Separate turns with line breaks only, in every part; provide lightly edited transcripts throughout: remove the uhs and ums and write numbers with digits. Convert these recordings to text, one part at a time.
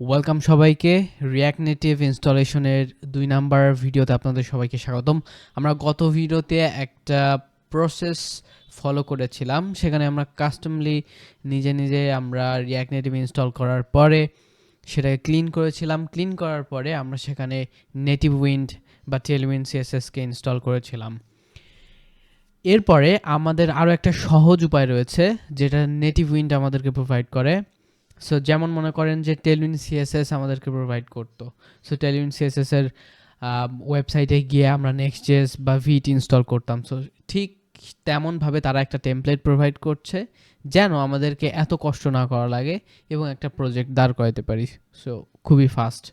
Welcome সবাইকে react native ইনস্টলেশনের 2 number ভিডিওতে আপনাদের সবাইকে স্বাগতম। আমরা গত ভিডিওতে একটা প্রসেস ফলো করেছিলাম, সেখানে আমরা কাস্টমলি নিজে আমরা রিঅ্যাক্ট নেটিভ ইনস্টল করার পরে সেটাকে ক্লিন করেছিলাম। ক্লিন করার পরে আমরা সেখানে নেটিভ উইন্ড বা টেলউইন্ড সিএসএসকে ইনস্টল করেছিলাম। এরপরে আমাদের আরও একটা সহজ উপায় রয়েছে যেটা নেটিভ উইন্ড আমাদেরকে প্রোভাইড করে। সো যেমন মনে করেন যে টেলউইন্ড সিএসএস আমাদেরকে প্রোভাইড করতো। সো টেলউইন্ড সিএসএস এর ওয়েবসাইটে গিয়ে আমরা নেক্সট.জেএস বা ভিট ইনস্টল করতাম। সো ঠিক তেমনভাবে তারা একটা টেমপ্লেট প্রোভাইড করছে যেন আমাদেরকে এত কষ্ট না করা লাগে এবং একটা প্রজেক্ট দাঁড় করাতে পারি। সো খুবই ফাস্ট।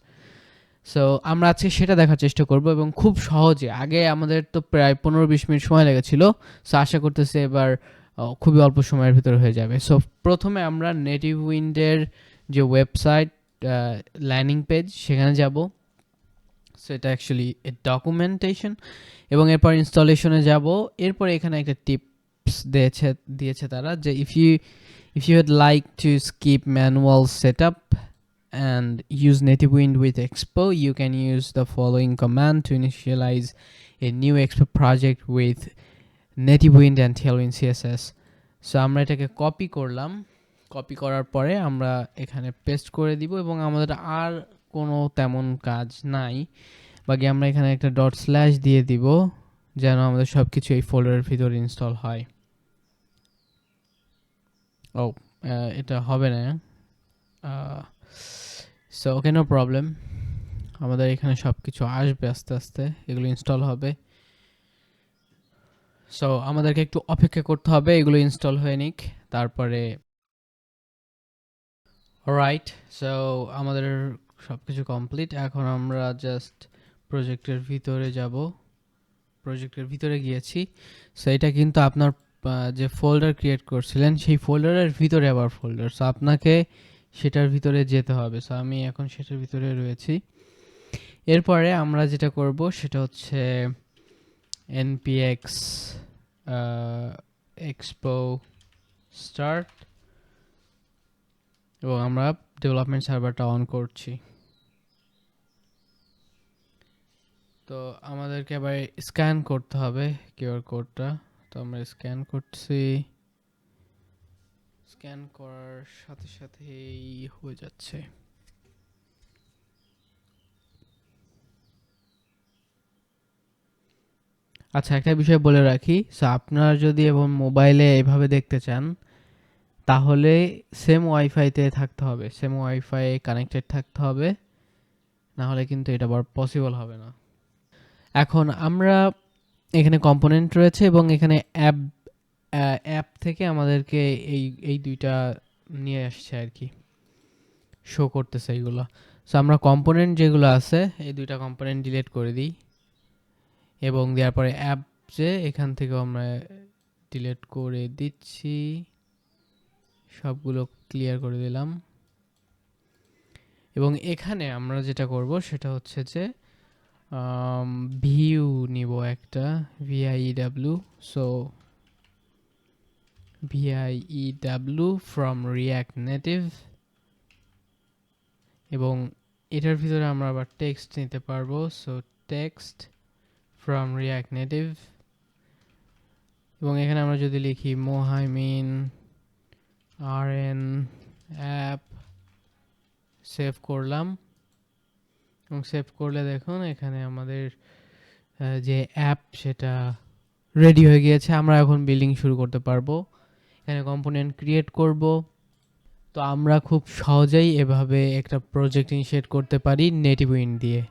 সো আমরা আজকে সেটা দেখার চেষ্টা করব এবং খুব সহজে। আগে আমাদের তো প্রায় 15-20 মিনিট সময় লেগেছিল। সো আশা করতেছি এবার খুবই অল্প সময়ের ভিতরে হয়ে যাবে। সো প্রথমে আমরা নেটিভ উইন্ডের যে ওয়েবসাইট ল্যান্ডিং পেজ সেখানে যাব। সো এটা অ্যাকচুয়ালি ডকুমেন্টেশন এবং এরপর ইনস্টলেশনে যাব। এরপর এখানে একটা টিপস দিয়েছে তারা যে if you would like to skip manual setup and use native wind with expo, you can use the following command to initialize a new expo project with native wind and tailwind css. So আমরা এটাকে copy করলাম। Copy করার পরে আমরা এখানে paste করে দিব এবং আমাদের আর কোনো তেমন কাজ নাই। বাকি আমরা এখানে একটা ডট স্ল্যাশ দিয়ে দিব যেন আমাদের সব কিছু এই ফোল্ডারের ভিতরে ইনস্টল হয়। এটা হবে না। So okay, no problem. আমাদের এখানে সব কিছু আসবে আস্তে আস্তে, এগুলো ইনস্টল হবে। সো আমাদেরকে একটু অপেক্ষা করতে হবে এগুলো ইনস্টল হয়ে নিক, তারপরে। অলরাইট, সো আমাদের সব কিছু কমপ্লিট। এখন আমরা জাস্ট প্রজেক্টের ভিতরে যাব। প্রজেক্টের ভিতরে গিয়েছি। সো এটা কিন্তু আপনার যে ফোল্ডার ক্রিয়েট করছিলেন সেই ফোল্ডারের ভিতরে আবার ফোল্ডার। সো আপনাকে সেটার ভিতরে যেতে হবে। সো আমি এখন সেটার ভিতরে রয়েছি। এরপরে আমরা যেটা করব সেটা হচ্ছে npx expo start এবং আমরা ডেভেলপমেন্ট সার্ভারটা অন করছি। তো আমাদেরকে আবার স্ক্যান করতে হবে কিউআর কোডটা। তো আমরা স্ক্যান করছি। স্ক্যান করার সাথে সাথেই হয়ে যাচ্ছে। আচ্ছা, একটা বিষয় বলে রাখি। সো আপনারা যদি এবং মোবাইলে এভাবে দেখতে চান তাহলে সেম ওয়াইফাইতে থাকতে হবে, সেম ওয়াইফাই কানেক্টেড থাকতে হবে, না হলে কিন্তু এটা আবার পসিবল হবে না। এখন আমরা এখানে কম্পোনেন্ট রয়েছে এবং এখানে অ্যাপ থেকে আমাদেরকে এই দুইটা নিয়ে আসছে আর কি, শো করতেছে এইগুলো। সো আমরা কম্পোনেন্ট যেগুলো আছে এই দুইটা কম্পোনেন্ট ডিলিট করে দিই এবং দেওয়ার পরে অ্যাপ যে এখান থেকে আমরা ডিলিট করে দিচ্ছি, সবগুলো ক্লিয়ার করে দিলাম। এবং এখানে আমরা যেটা করব সেটা হচ্ছে যে ভিউ নিব একটা, ভিআইইডব্লিউ। সো ভিআইইডব্লিউ ফ্রম রিঅ্যাক্ট নেটিভ এবং এটার ভিতরে আমরা আবার টেক্সট নিতে পারবো। So text from react native এবং এখানে আমরা যদি লিখি মোহাইমিন আরএন অ্যাপ, সেভ করলাম এবং সেভ করলে দেখুন এখানে আমাদের যে অ্যাপ সেটা রেডি হয়ে গিয়েছে। আমরা এখন বিল্ডিং শুরু করতে পারবো, এখানে কম্পোনেন্ট ক্রিয়েট করব। তো আমরা খুব সহজেই এভাবে একটা প্রজেক্ট ইনিশিয়েট করতে পারি নেটিভ উইন্ড দিয়ে।